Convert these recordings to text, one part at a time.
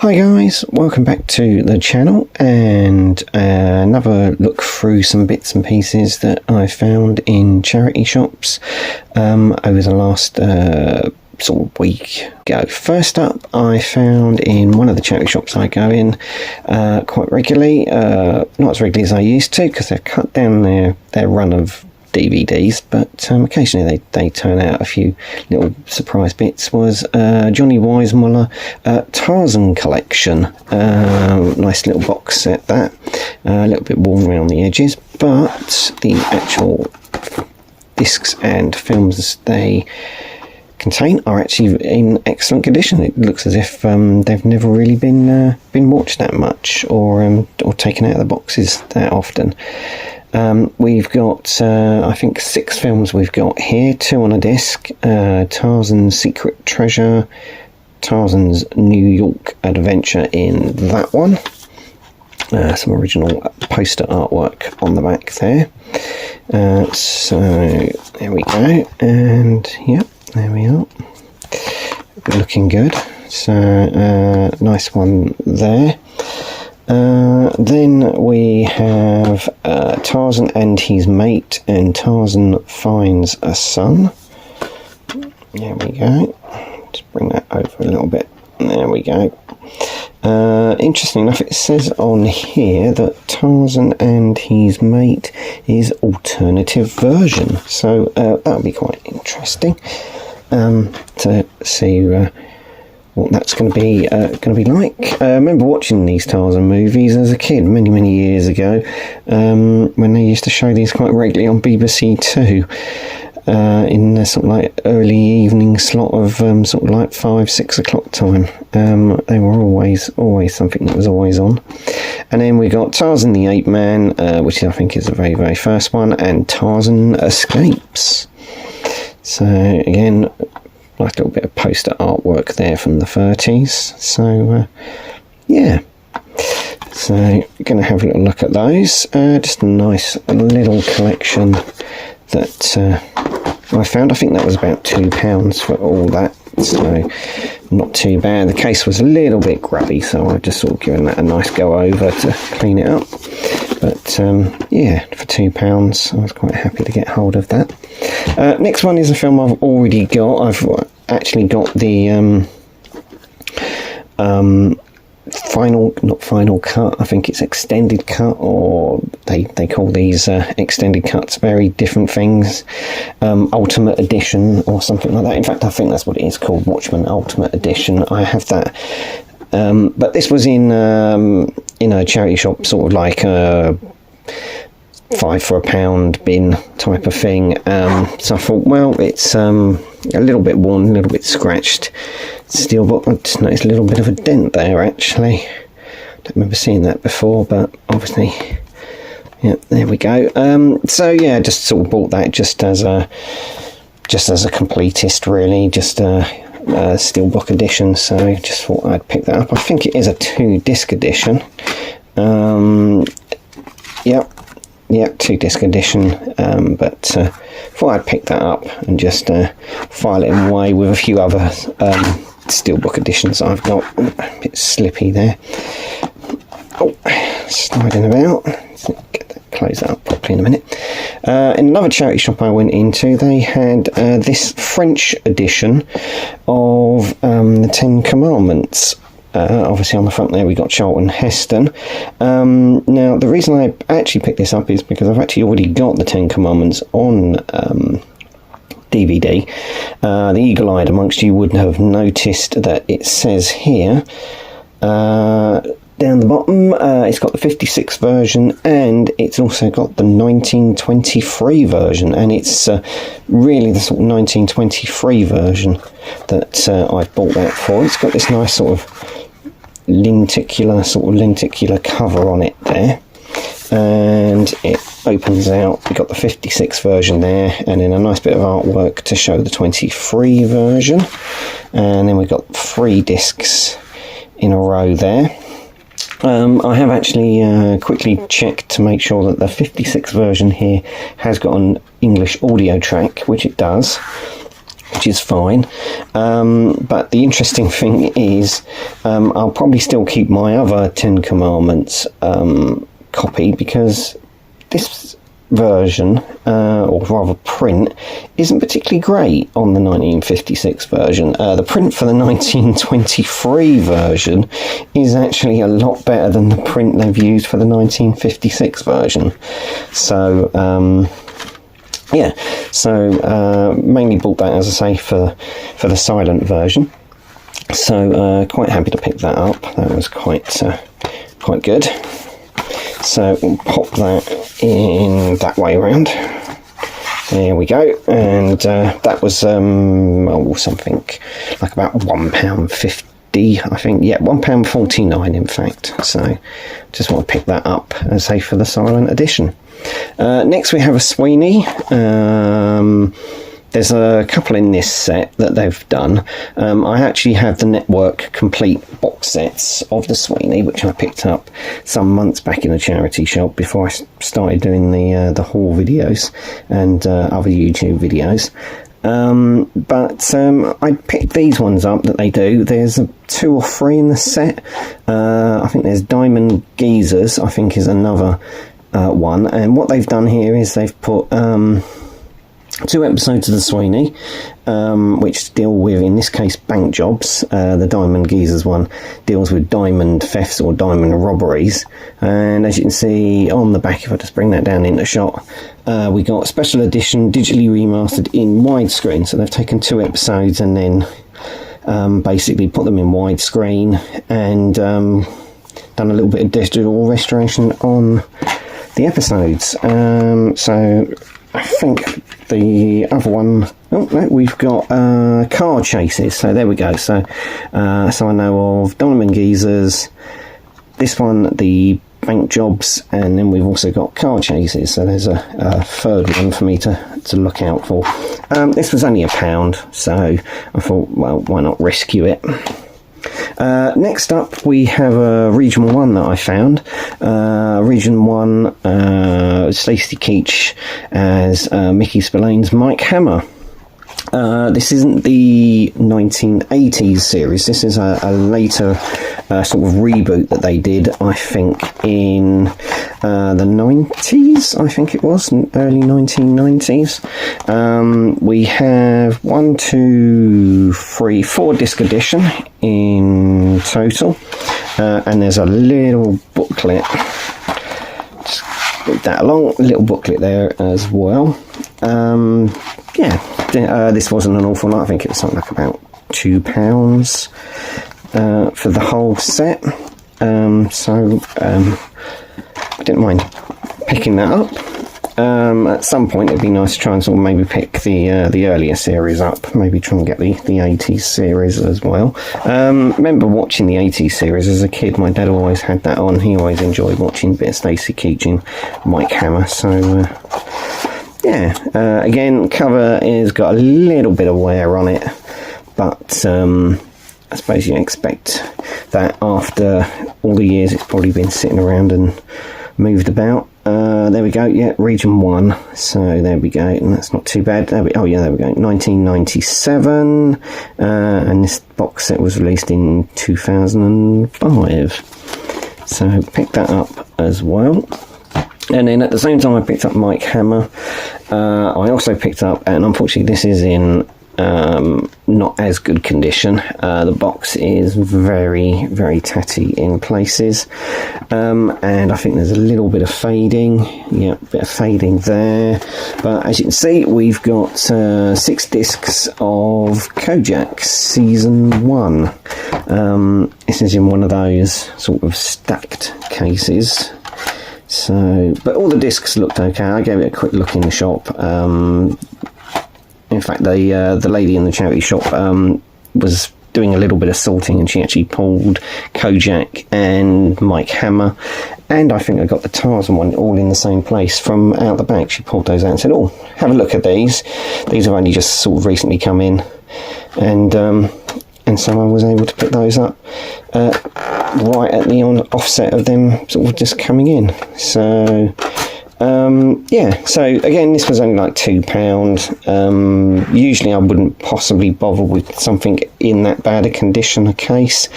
Hi guys, welcome back to the channel, and another look through some bits and pieces that I found in charity shops over the last sort of week ago. First up, I found in one of the charity shops I go in quite regularly, not as regularly as I used to because they've cut down their run of DVDs, but occasionally they turn out a few little surprise bits. Was Johnny Weissmuller Tarzan collection, nice little box set, that a little bit worn around the edges, but the actual discs and films they contain are actually in excellent condition. It looks as if they've never really been watched that much or taken out of the boxes that often. We've got, I think, 6 films we've got here, 2 on a disc. Tarzan's Secret Treasure, Tarzan's New York Adventure in that one. Some original poster artwork on the back there. So, there we go. And, yep, there we are. Looking good. So, nice one there. Then we have Tarzan and his mate, and Tarzan finds a son. There we go. Just bring that over a little bit. There we go. Interesting enough, it says on here that Tarzan and his mate is alternative version. So that'll be quite interesting to see what that's going to be like. I remember watching these Tarzan movies as a kid many years ago, when they used to show these quite regularly on BBC Two, in the sort of like early evening slot of sort of like 5-6 o'clock time. They were always something that was always on. And then we got Tarzan the Ape Man, which I think is the very first one, and Tarzan Escapes. So again, nice little bit of poster artwork there from the 30s. So, yeah. So, going to have a little look at those. Just a nice little collection that I found. I think that was about £2 for all that. So, not too bad. The case was a little bit grubby, so I've just sort of given that a nice go over to clean it up. But, yeah, for £2, I was quite happy to get hold of that. Next one is a film I've already got. I've actually got the not final cut, I think it's extended cut, or they call these extended cuts very different things, Ultimate Edition or something like that. In fact, I think that's what it is called, Watchmen Ultimate Edition. I have that, but this was in a charity shop, sort of like a 5 for £1 bin type of thing. So I thought, well, it's a little bit worn, a little bit scratched steel, but I just noticed a little bit of a dent there actually. Don't remember seeing that before, but obviously, yeah, there we go. So yeah, just sort of bought that just as a completist, really, just a steelbook edition. So just thought I'd pick that up. I think it is a 2-disc edition. Yep. Yeah, 2-disc edition, but thought I'd pick that up and just file it away with a few other steelbook editions I've got. A bit slippy there. Oh, sliding about. Get that close up properly in a minute. In another charity shop I went into, they had this French edition of the 10 Commandments. Obviously on the front there we got Charlton Heston. Now the reason I actually picked this up is because I've actually already got the 10 Commandments on DVD. The eagle-eyed amongst you would have noticed that it says here down the bottom, it's got the 56 version, and it's also got the 1923 version, and it's really the sort of 1923 version that I've bought that for. It's got this nice sort of lenticular cover on it there, and it opens out. We've got the 56 version there, and then a nice bit of artwork to show the 23 version, and then we've got 3 discs in a row there. I have actually quickly checked to make sure that the 56 version here has got an English audio track, which it does. which is fine. But the interesting thing is, I'll probably still keep my other Ten Commandments copy, because this version, or rather print, isn't particularly great on the 1956 version. The print for the 1923 version is actually a lot better than the print they've used for the 1956 version. So yeah, so mainly bought that, as I say, for the silent version. So quite happy to pick that up. That was quite good. So we'll pop that in that way around. There we go. And that was something like about £1.50, I think. Yeah, £1.49 in fact. So just want to pick that up, as I say, for the silent edition. Next we have a Sweeney. There's a couple in this set that they've done. I actually have the Network complete box sets of the Sweeney, which I picked up some months back in a charity shop before I started doing the haul videos and other YouTube videos. But I picked these ones up that they do. There's 2 or 3 in the set. I think there's Diamond Geezers, I think, is another one. And what they've done here is they've put 2 episodes of the Sweeney, which deal with, in this case, bank jobs. The Diamond Geezers one deals with diamond thefts or diamond robberies. And as you can see on the back, if I just bring that down into shot, we got special edition, digitally remastered in widescreen. So they've taken 2 episodes and then basically put them in widescreen and done a little bit of digital restoration on the episodes. So I think the other one, oh no, we've got car chases. So there we go. So so I know of Diamond Geezers, this one, the bank jobs, and then we've also got car chases. So there's a third one for me to look out for. This was only £1, so I thought, well, why not rescue it? Next up we have a Region 1 that I found. Region 1, Stacey Keach as Mickey Spillane's Mike Hammer. This isn't the 1980s series. This is a later sort of reboot that they did, I think, in the 90s, I think it was, early 1990s. We have 1, 2, 3, 4 disc edition in total, and there's a little booklet. Just put that along, a little booklet there as well. Yeah, this wasn't an awful lot. I think it was something like about £2 for the whole set. So I didn't mind picking that up. At some point it'd be nice to try and sort of maybe pick the earlier series up, maybe try and get the 80s series as well. Remember watching the 80s series as a kid. My dad always had that on. He always enjoyed watching a bit of Stacey Keach and Mike Hammer. So yeah, again, cover has got a little bit of wear on it, but I suppose you expect that after all the years it's probably been sitting around and moved about. There we go, yeah, Region 1, so there we go, and that's not too bad. There we go, 1997, and this box set was released in 2005, so picked that up as well. And then at the same time I picked up Mike Hammer. I also picked up, and unfortunately this is in not as good condition. The box is very, very tatty in places, and I think there's a little bit of fading. Yeah, a bit of fading there. But as you can see, we've got 6 discs of Kojak Season 1. This is in one of those sort of stacked cases. So, but all the discs looked okay. I gave it a quick look in the shop. In fact, the lady in the charity shop was doing a little bit of sorting, and she actually pulled Kojak and Mike Hammer, and I think I got the Tarzan one all in the same place from out the back. She pulled those out and said, "Oh, have a look at these. These have only just sort of recently come in," and so I was able to pick those up right at the offset of them sort of just coming in. So Yeah, so again, this was only like £2. Usually I wouldn't possibly bother with something in that bad a condition a case,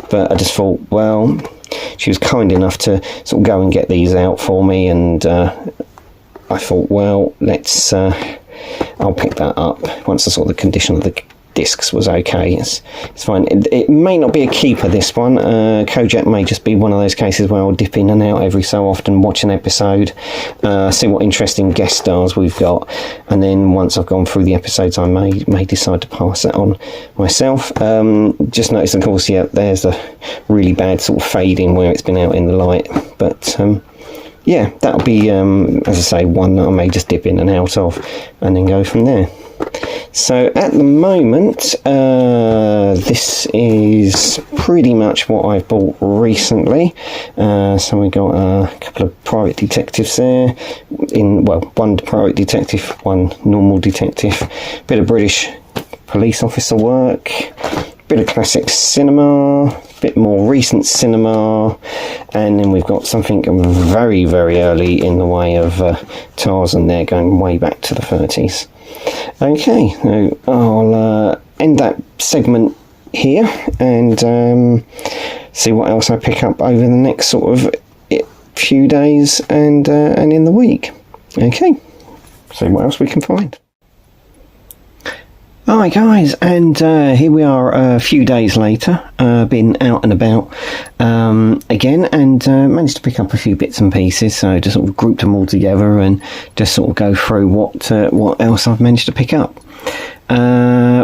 but I just thought, well, she was kind enough to sort of go and get these out for me, and I thought, well, I'll pick that up once I saw the condition of the discs was okay. It's fine. It may not be a keeper, this one. Kojak may just be one of those cases where I'll dip in and out every so often, watch an episode, see what interesting guest stars we've got, and then once I've gone through the episodes I may decide to pass that on myself. Just noticed, of course, yeah, there's a really bad sort of fading where it's been out in the light, but yeah, that'll be, as I say, one that I may just dip in and out of and then go from there. So at the moment, this is pretty much what I've bought recently. So we got a couple of private detectives there. One private detective, one normal detective. Bit of British police officer work. Bit of classic cinema. Bit more recent cinema. And then we've got something very, very early in the way of Tarzan there, going way back to the 30s. Okay, so I'll end that segment here and see what else I pick up over the next sort of few days and in the week. Okay, see what else we can find. Hi guys, and here we are a few days later, been out and about again, and managed to pick up a few bits and pieces, so just sort of grouped them all together and just sort of go through what else I've managed to pick up.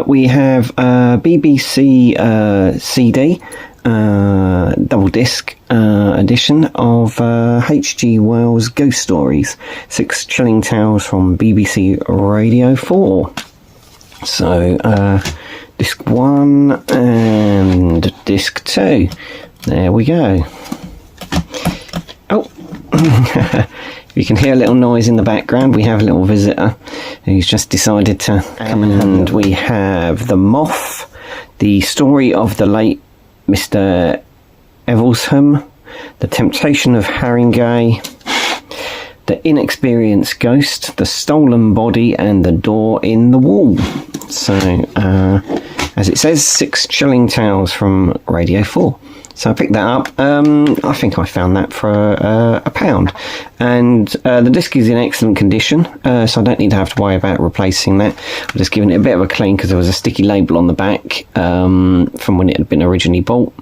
We have a BBC CD, double disc edition of H.G. Wells' Ghost Stories, 6 chilling tales from BBC Radio 4. So, disc 1 and disc 2. There we go. Oh, you can hear a little noise in the background. We have a little visitor who's just decided to come in. And we have The Moth, the story of the late Mr. Evelsham, The Temptation of Haringey, The Inexperienced Ghost, The Stolen Body, and The Door in the Wall. So, as it says, 6 chilling tales from Radio 4. So I picked that up. I think I found that for £1. And the disc is in excellent condition, so I don't need to have to worry about replacing that. I'm just giving it a bit of a clean because there was a sticky label on the back from when it had been originally bought.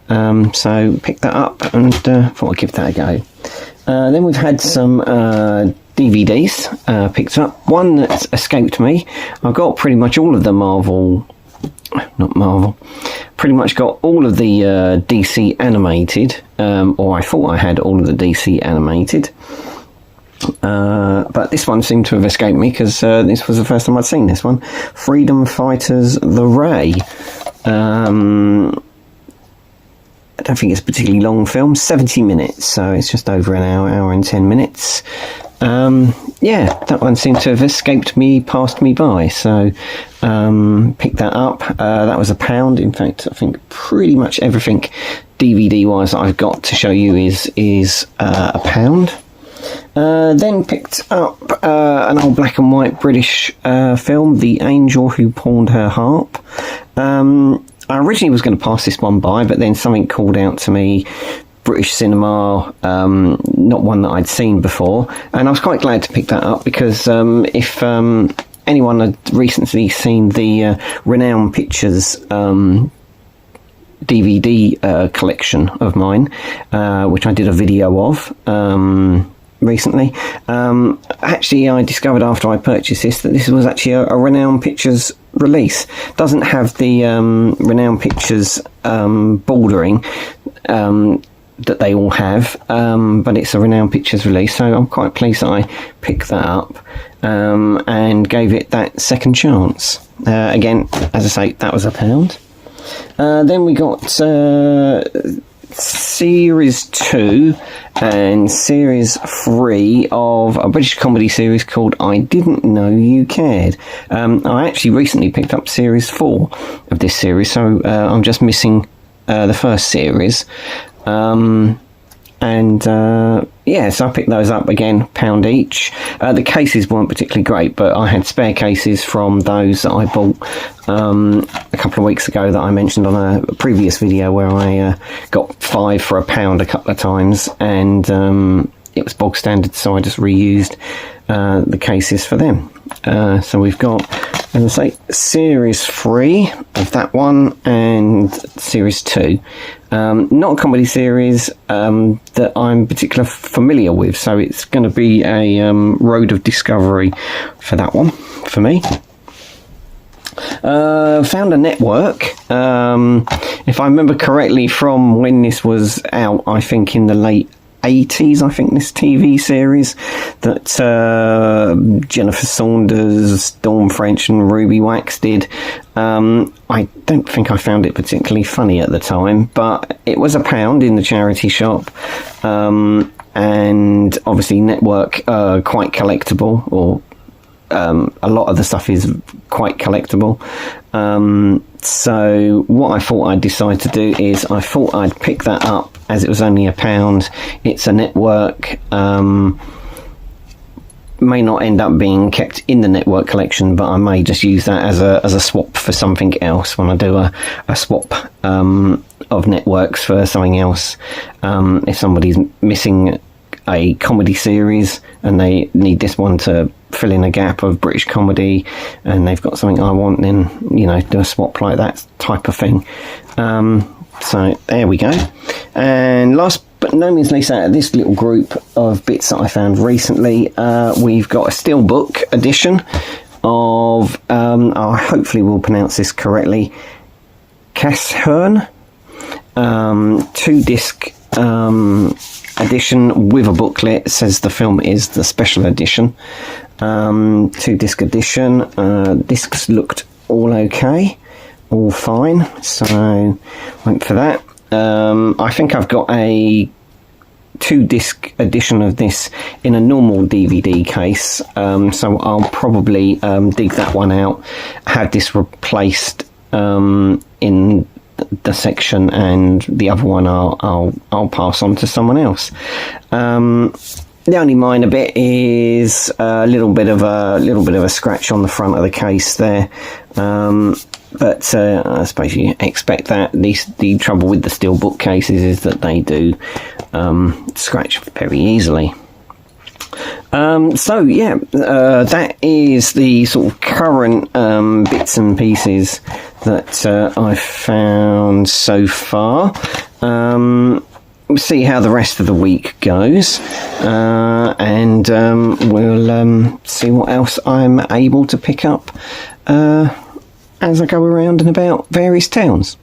So picked that up and thought I'd give that a go. Then we've had some DVDs picked up. One that's escaped me. I've got pretty much all of the pretty much got all of the DC animated, or I thought I had all of the DC animated. But this one seemed to have escaped me because this was the first time I'd seen this one. Freedom Fighters The Ray. I don't think it's a particularly long film, 70 minutes, so it's just over an hour and 10 minutes. Yeah, that one seemed to have escaped me, passed me by, so picked that up. That was £1. In fact, I think pretty much everything DVD-wise that I've got to show you is £1. Then picked up an old black and white British film, The Angel Who Pawned Her Harp. I originally was going to pass this one by, but then something called out to me, British cinema, not one that I'd seen before, and I was quite glad to pick that up because if anyone had recently seen the Renowned Pictures DVD collection of mine, which I did a video of recently, actually I discovered after I purchased this that this was actually a Renowned Pictures release. Doesn't have the Renowned Pictures bordering that they all have, but it's a Renowned Pictures release, so I'm quite pleased that I picked that up and gave it that second chance. Again, as I say, that was £1. Then we got Series 2 and Series 3 of a British comedy series called I Didn't Know You Cared. I actually recently picked up Series 4 of this series, so I'm just missing the first series. And yeah, so I picked those up again, £1 each. The cases weren't particularly great, but I had spare cases from those that I bought a couple of weeks ago that I mentioned on a previous video, where I got 5 for £1 a couple of times, and it was bog standard, so I just reused the cases for them. So we've got, as I say, series 3 of that one and series 2. Not a comedy series that I'm particularly familiar with, so it's going to be a road of discovery for that one, for me. Found a network, if I remember correctly, from when this was out, I think in the late 80s, I think, this TV series that Jennifer Saunders, Dawn French and Ruby Wax did. I don't think I found it particularly funny at the time, but it was £1 in the charity shop, and obviously Network quite collectible, or a lot of the stuff is quite collectible. So what I thought I'd decide to do is I thought I'd pick that up, as it was only £1. It's a Network, may not end up being kept in the Network collection, but I may just use that as a swap for something else when I do a swap of Networks for something else. If somebody's missing a comedy series and they need this one to fill in a gap of British comedy, and they've got something I want, then, you know, do a swap like that type of thing. So there we go. And last but no means least, out of this little group of bits that I found recently, we've got a steelbook edition of, I hopefully will pronounce this correctly, Tarzan, 2-disc edition with a booklet. It says the film is the special edition. 2-disc edition. Discs looked all okay, all fine, so went for that. I think I've got a 2-disc edition of this in a normal DVD case, so I'll probably dig that one out, have this replaced in the section, and the other one I'll pass on to someone else. The only minor bit is a little bit of a scratch on the front of the case there, but I suppose you expect that. The trouble with the steelbook cases is that they do scratch very easily. So yeah, that is the sort of current bits and pieces that I've found so far. We'll see how the rest of the week goes, and we'll see what else I'm able to pick up as I go around and about various towns.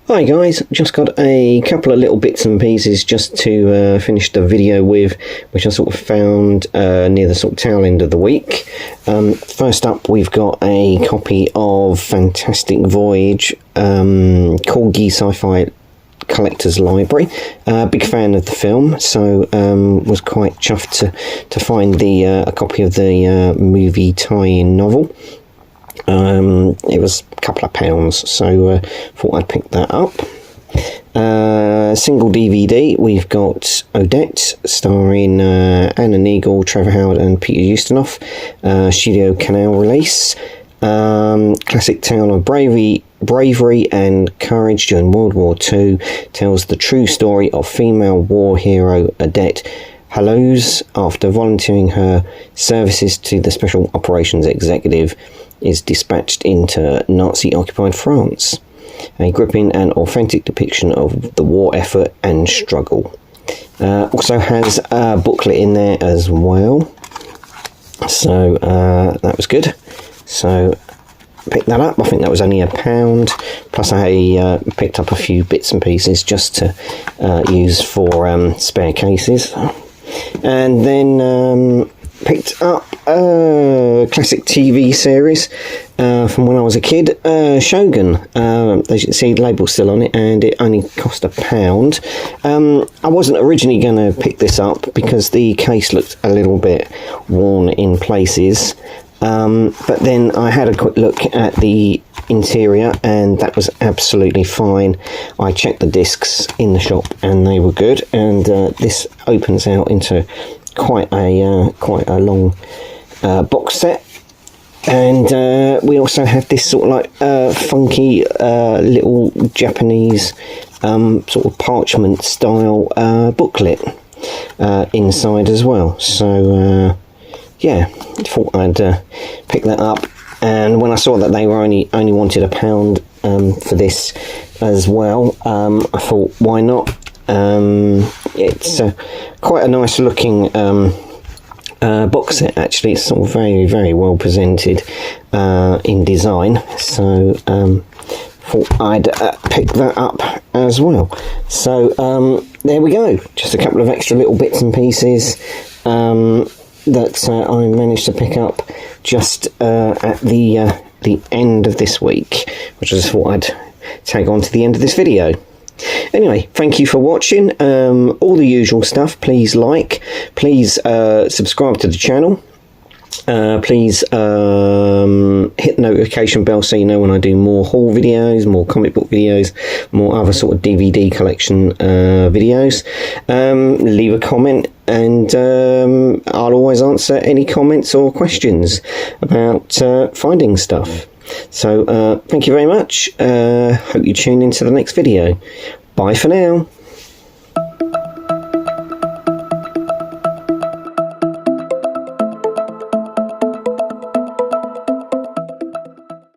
Hi guys, just got a couple of little bits and pieces just to finish the video with, which I sort of found near the sort of tail end of the week. First up, we've got a copy of Fantastic Voyage, Corgi Sci-Fi Collector's Library. Big fan of the film, so was quite chuffed to find a copy of the movie tie-in novel. It was a couple of pounds, so thought I'd pick that up. Single DVD, we've got Odette, starring Anna Neagle, Trevor Howard and Peter Ustinov. Studio Canal release. Classic tale of bravery and courage during World War II, tells the true story of female war hero Odette Hallows after volunteering her services to the Special Operations Executive is dispatched into Nazi-occupied France. A gripping and authentic depiction of the war effort and struggle. Also has a booklet in there as well, so that was good. So picked that up. I think that was only £1. Plus I picked up a few bits and pieces just to use for spare cases. And then picked up a classic TV series from when I was a kid, Shogun. As you can see, the label's still on it, and it only cost £1. I wasn't originally going to pick this up because the case looked a little bit worn in places, but then I had a quick look at the interior, and that was absolutely fine. I checked the discs in the shop and they were good, and this opens out into quite a long box set. And we also have this sort of like funky little Japanese sort of parchment style booklet inside as well. So yeah, thought I'd pick that up. And when I saw that they were only wanted £1 for this as well, I thought, why not? It's quite a nice looking box set, actually. It's sort of very well presented in design, so thought I'd pick that up as well. So there we go, just a couple of extra little bits and pieces that I managed to pick up just at the end of this week, which I just thought I'd tag on to the end of this video. Anyway, thank you for watching. All the usual stuff. Please like, please subscribe to the channel. Please hit the notification bell so you know when I do more haul videos, more comic book videos, more other sort of DVD collection videos. Leave a comment, and I'll always answer any comments or questions about finding stuff. So thank you very much. Hope you tune into the next video. Bye for now.